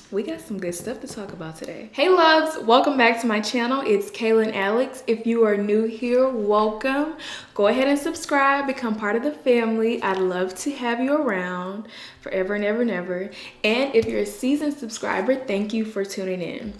we got some good stuff to talk about today. Hey loves, welcome back to my channel. It's Kaylan Alex. If you are new here, welcome. Go ahead and subscribe, become part of the family. I'd love to have you around forever and ever and ever. And if you're a seasoned subscriber, thank you for tuning in.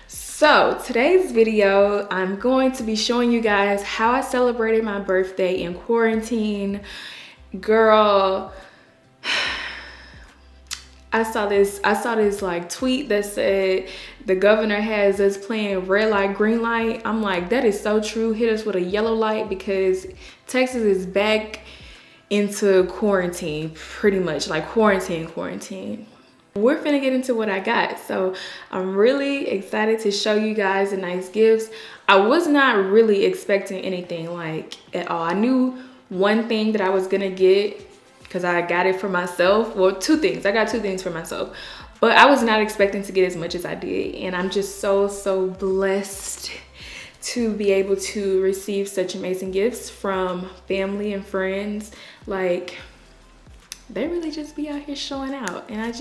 So today's video, I'm going to be showing you guys how I celebrated my birthday in quarantine. Girl, I saw this like tweet that said the governor has us playing red light, green light. I'm like, that is so true. Hit us with a yellow light because Texas is back into quarantine, pretty much like quarantine. We're finna get into what I got. So I'm really excited to show you guys the nice gifts. I was not really expecting anything like at all. I knew one thing that I was gonna get because I got it for myself. Well, two things. I got two things for myself, but I was not expecting to get as much as I did. And I'm just so blessed to be able to receive such amazing gifts from family and friends. Like, they really just be out here showing out, and I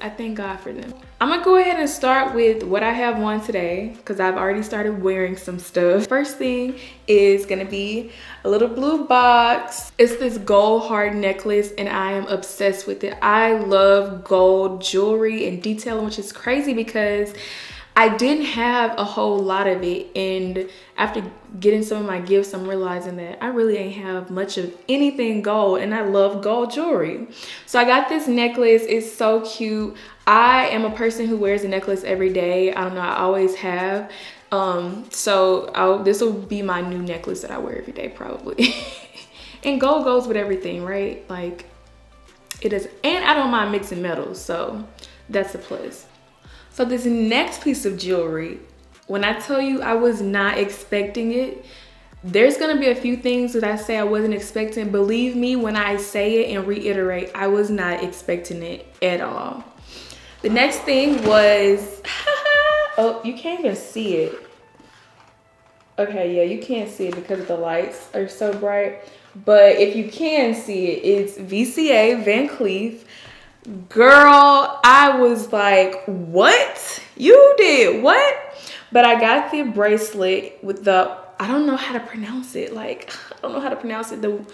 thank God for them. I'm gonna go ahead and start with what I have on today because I've already started wearing some stuff. First thing is gonna be a little blue box. It's this gold hard necklace and I am obsessed with it. I love gold jewelry and detailing, which is crazy because I didn't have a whole lot of it, and after getting some of my gifts, I'm realizing that I really ain't have much of anything gold, and I love gold jewelry. So I got this necklace. It's so cute. I am a person who wears a necklace every day. I don't know, I always have. This will be my new necklace that I wear every day probably. And gold goes with everything, right? Like, it is, and I don't mind mixing metals, so that's a plus. So this next piece of jewelry, when I tell you I was not expecting it, there's gonna be a few things that I say I wasn't expecting. Believe me when I say it and reiterate, I was not expecting it at all. The next thing was, oh, you can't even see it. Okay, yeah, you can't see it because the lights are so bright. But if you can see it, it's VCA Van Cleef. Girl, I was like, what? You did what? But I got the bracelet with the, I don't know how to pronounce it. Like, I don't know how to pronounce it. The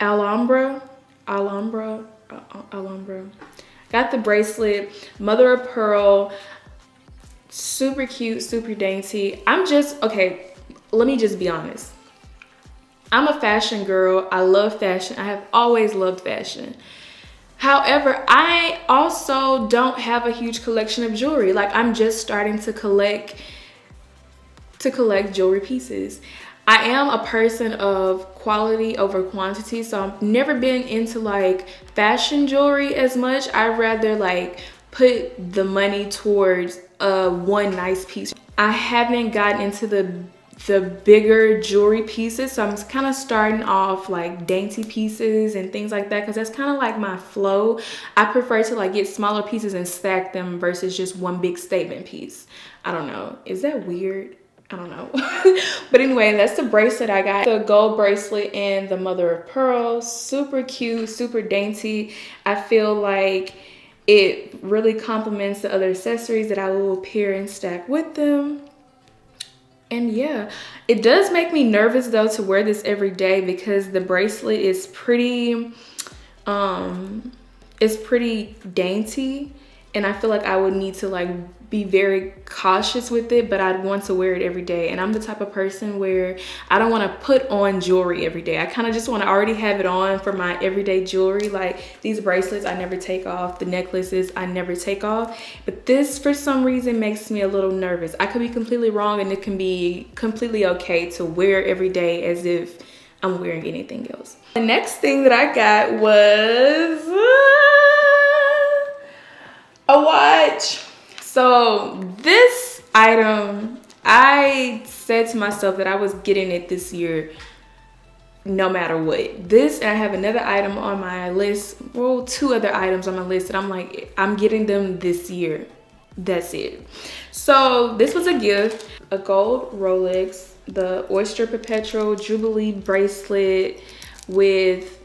Alhambra. Got the bracelet, mother of pearl, super cute, super dainty. Okay, let me just be honest. I'm a fashion girl. I love fashion. I have always loved fashion. However, I also don't have a huge collection of jewelry. Like, I'm just starting to collect jewelry pieces. I am a person of quality over quantity, so I've never been into like fashion jewelry as much. I'd rather like put the money towards one nice piece. I haven't gotten into the bigger jewelry pieces, so I'm kind of starting off like dainty pieces and things like that because that's kind of like my flow. I prefer to like get smaller pieces and stack them versus just one big statement piece. I don't know, is that weird? I don't know. But anyway, that's the bracelet I got. The gold bracelet and the mother of pearl. Super cute, super dainty. I feel like it really complements the other accessories that I will pair and stack with them. And yeah, it does make me nervous though to wear this every day because the bracelet is pretty dainty, and I feel like I would need to like be very cautious with it, but I'd want to wear it every day. And I'm the type of person where I don't want to put on jewelry every day. I kind of just want to already have it on for my everyday jewelry. Like these bracelets, I never take off. The necklaces, I never take off. But this, for some reason, makes me a little nervous. I could be completely wrong, and it can be completely okay to wear every day as if I'm wearing anything else. The next thing that I got was a watch. So this item, I said to myself that I was getting it this year no matter what. This, and I have another item on my list, well, two other items on my list that I'm like, I'm getting them this year. That's it. So this was a gift, a gold Rolex, the Oyster Perpetual Jubilee bracelet with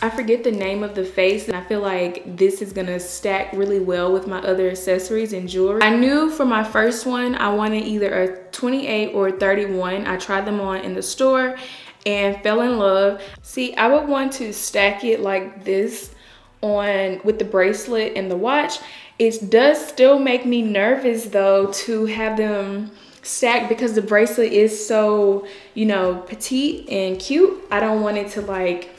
I forget the name of the face, and I feel like this is gonna stack really well with my other accessories and jewelry. I knew for my first one, I wanted either a 28 or a 31. I tried them on in the store and fell in love. See, I would want to stack it like this on with the bracelet and the watch. It does still make me nervous though to have them stacked because the bracelet is so, you know, petite and cute. I don't want it to like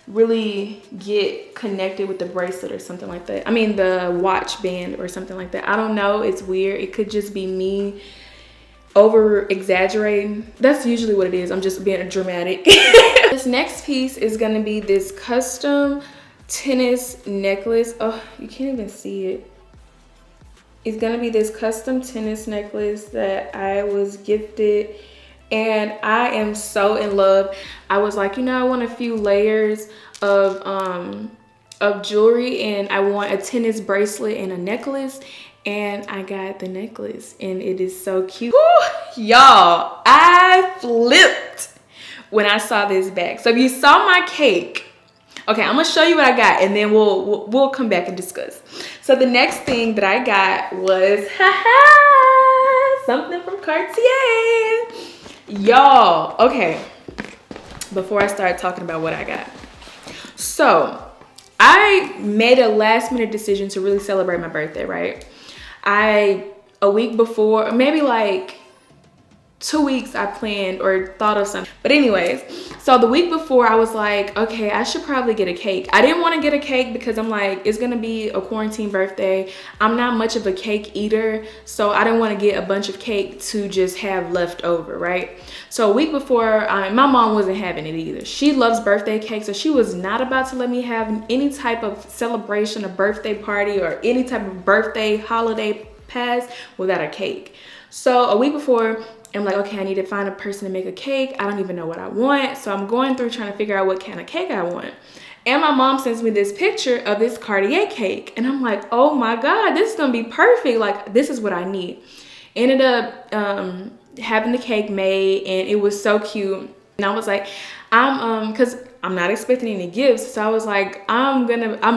really get connected with the bracelet or something like that. I mean the watch band or something like that. I don't know, it's weird. It could just be me over exaggerating. That's usually what it is. I'm just being dramatic. This next piece is gonna be this custom tennis necklace. Oh, you can't even see it. It's gonna be this custom tennis necklace that I was gifted, and I am so in love. I was like, you know, I want a few layers of jewelry, and I want a tennis bracelet and a necklace, and I got the necklace, and it is so cute. Y'all, I flipped when I saw this bag. So if you saw my cake, okay, I'm gonna show you what I got, and then we'll come back and discuss. So the next thing that I got was something from Cartier. Y'all, okay, before I start talking about what I got. So I made a last minute decision to really celebrate my birthday, right? A week before, maybe like 2 weeks, I planned or thought of something. But anyways, so the week before I was like, okay, I should probably get a cake. I didn't want to get a cake because I'm like, it's gonna be a quarantine birthday. I'm not much of a cake eater, so I didn't want to get a bunch of cake to just have left over, right? So a week before, my mom wasn't having it either. She loves birthday cake, so she was not about to let me have any type of celebration, a birthday party, or any type of birthday holiday pass without a cake. So a week before, I'm like, okay, I need to find a person to make a cake. I don't even know what I want. So I'm going through trying to figure out what kind of cake I want. And my mom sends me this picture of this Cartier cake. And I'm like, oh my God, this is gonna be perfect. Like, this is what I need. Ended up having the cake made, and it was so cute. And I was like, cause I'm not expecting any gifts. So I was like, I'm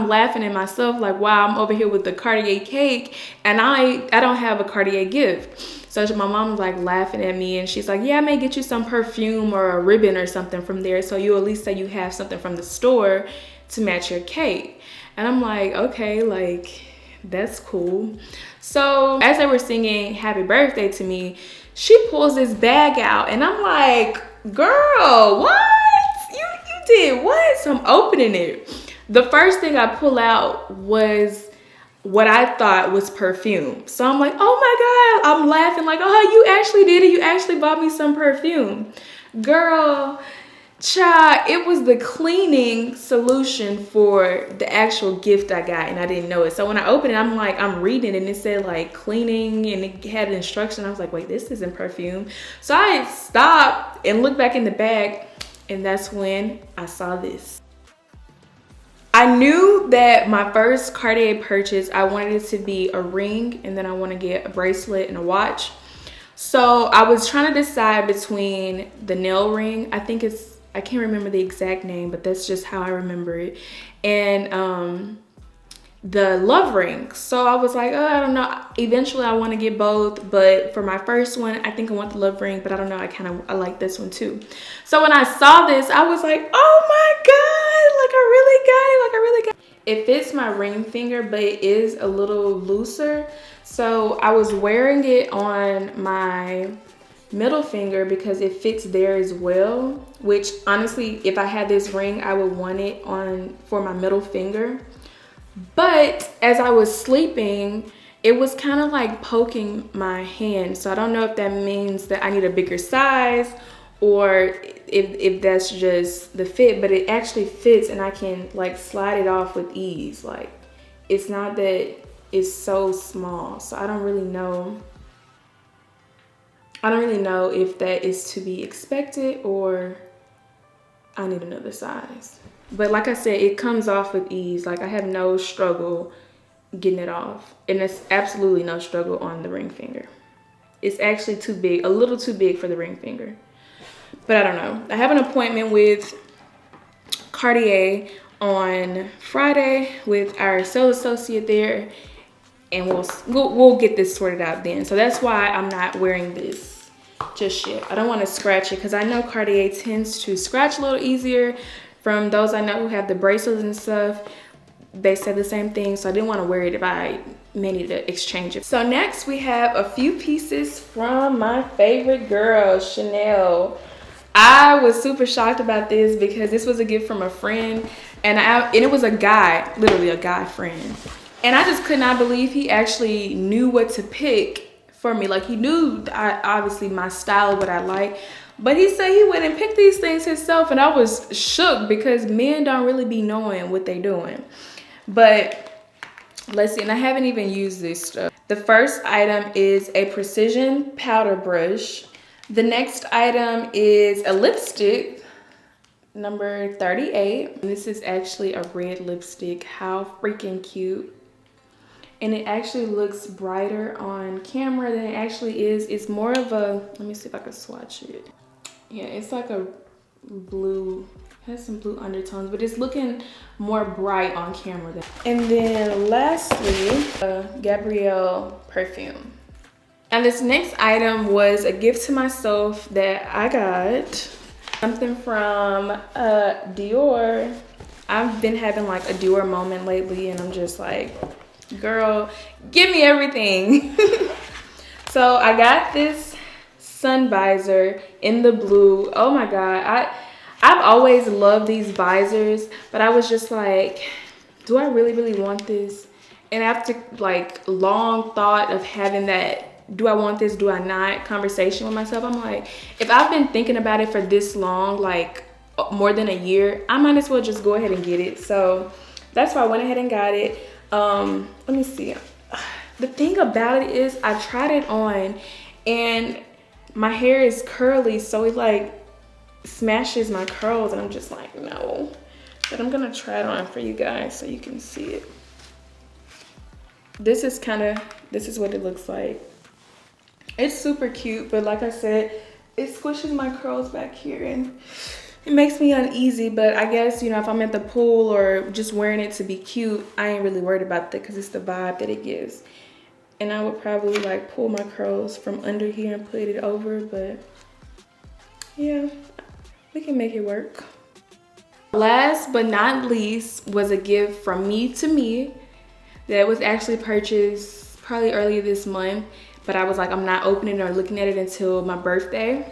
laughing at myself, like, wow, I'm over here with the Cartier cake and I don't have a Cartier gift. So my mom was like laughing at me, and she's like, yeah, I may get you some perfume or a ribbon or something from there, so you at least say you have something from the store to match your cake. And I'm like, okay, like, that's cool. So as they were singing happy birthday to me, she pulls this bag out, and I'm like, girl, what? You did what? So I'm opening it. The first thing I pull out was what I thought was perfume. So I'm like, oh my God, I'm laughing like, oh, you actually did it. You actually bought me some perfume. Girl, child, it was the cleaning solution for the actual gift I got, and I didn't know it. So when I opened it, I'm like, I'm reading it, and it said like cleaning, and it had an instruction. I was like, wait, this isn't perfume. So I stopped and looked back in the bag, and that's when I saw this. I knew that my first Cartier purchase, I wanted it to be a ring, and then I want to get a bracelet and a watch. So I was trying to decide between the nail ring, I can't remember the exact name, but that's just how I remember it, and the love ring. So I was like, oh, I don't know. Eventually I want to get both, but for my first one, I think I want the love ring, but I don't know. I like this one too. So when I saw this, I was like, oh my God, like I really got it. Like I really got it. It fits my ring finger, but it is a little looser. So I was wearing it on my middle finger because it fits there as well, which honestly, if I had this ring, I would want it on for my middle finger. But as I was sleeping, it was kind of like poking my hand. So I don't know if that means that I need a bigger size or if that's just the fit, but it actually fits, and I can like slide it off with ease. Like, it's not that it's so small. So I don't really know if that is to be expected or I need another size. But like I said, it comes off with ease. Like, I have no struggle getting it off. And there's absolutely no struggle on the ring finger. It's actually too big, a little too big for the ring finger. But I don't know. I have an appointment with Cartier on Friday with our sales associate there, and we'll get this sorted out then. So that's why I'm not wearing this just yet. I don't want to scratch it because I know Cartier tends to scratch a little easier. From those I know who have the bracelets and stuff, they said the same thing, so I didn't want to wear it if I may need to exchange it. So next we have a few pieces from my favorite girl, Chanel. I was super shocked about this because this was a gift from a friend, and it was a guy, literally a guy friend. And I just could not believe he actually knew what to pick for me. Like, he knew obviously my style of what I like, but he said he went and picked these things himself, and I was shook because men don't really be knowing what they doing. But let's see, and I haven't even used this stuff. The first item is a precision powder brush. The next item is a lipstick, number 38. This is actually a red lipstick. How freaking cute. And it actually looks brighter on camera than it actually is. It's more of a, let me see if I can swatch it. Yeah, it's like a blue, has some blue undertones, but it's looking more bright on camera. And then lastly, Gabrielle perfume. And this next item was a gift to myself that I got. Something from Dior. I've been having like a Dior moment lately, and I'm just like, girl, give me everything. So I got this sun visor in the blue. Oh my God, I've always loved these visors, but I was just like, do I really want this? And after like long thought of having that, do I want this, do I not, conversation with myself, I'm like, if I've been thinking about it for this long, like more than a year, I might as well just go ahead and get it. So that's why I went ahead and got it. Let me see. The thing about it is I tried it on and my hair is curly, so it like smashes my curls, and I'm just like, no. But I'm gonna try it on for you guys so you can see it. This is what it looks like. It's super cute, but like I said, it squishes my curls back here and it makes me uneasy. But I guess, you know, if I'm at the pool or just wearing it to be cute, I ain't really worried about that because it's the vibe that it gives. And I would probably like pull my curls from under here and put it over, but yeah, we can make it work. Last but not least was a gift from me to me that was actually purchased probably earlier this month, but I was like, I'm not opening or looking at it until my birthday.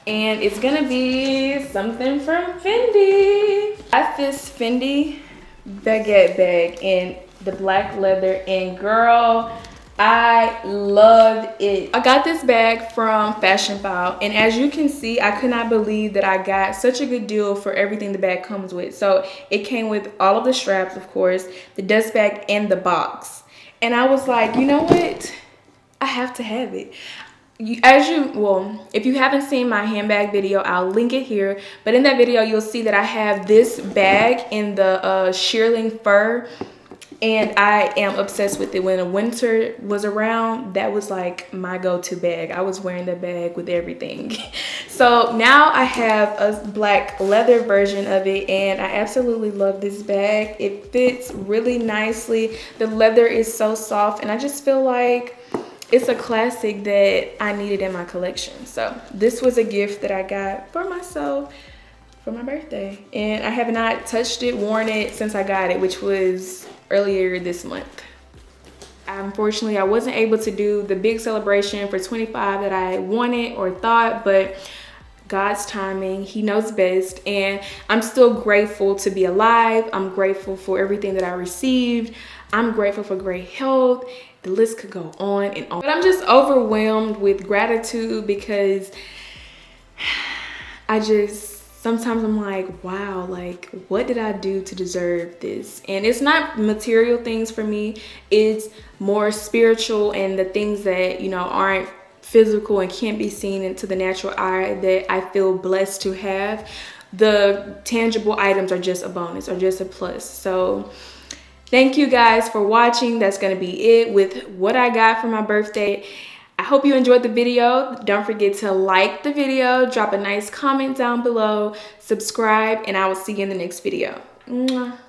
And it's gonna be something from Fendi. I got this Fendi baguette bag in the black leather, and girl, I loved it. I got this bag from Fashion File, and as you can see, I could not believe that I got such a good deal for everything the bag comes with. So it came with all of the straps, of course, the dust bag, and the box. And I was like, you know what? I have to have it. If you haven't seen my handbag video, I'll link it here. But in that video, you'll see that I have this bag in the shearling fur. And I am obsessed with it. When the winter was around, that was like my go-to bag. I was wearing the bag with everything. So now I have a black leather version of it, and I absolutely love this bag. It fits really nicely. The leather is so soft, and I just feel like it's a classic that I needed in my collection. So this was a gift that I got for myself for my birthday. And I have not touched it, worn it since I got it, which was earlier this month. Unfortunately, I wasn't able to do the big celebration for 25 that I wanted or thought, but God's timing, he knows best. And I'm still grateful to be alive. I'm grateful for everything that I received. I'm grateful for great health. The list could go on and on. But I'm just overwhelmed with gratitude because sometimes I'm like, wow, like what did I do to deserve this? And it's not material things for me. It's more spiritual and the things that, you know, aren't physical and can't be seen into the natural eye that I feel blessed to have. The tangible items are just a bonus or just a plus. So thank you guys for watching. That's going to be it with what I got for my birthday. I hope you enjoyed the video. Don't forget to like the video, drop a nice comment down below, subscribe, and I will see you in the next video. Mwah.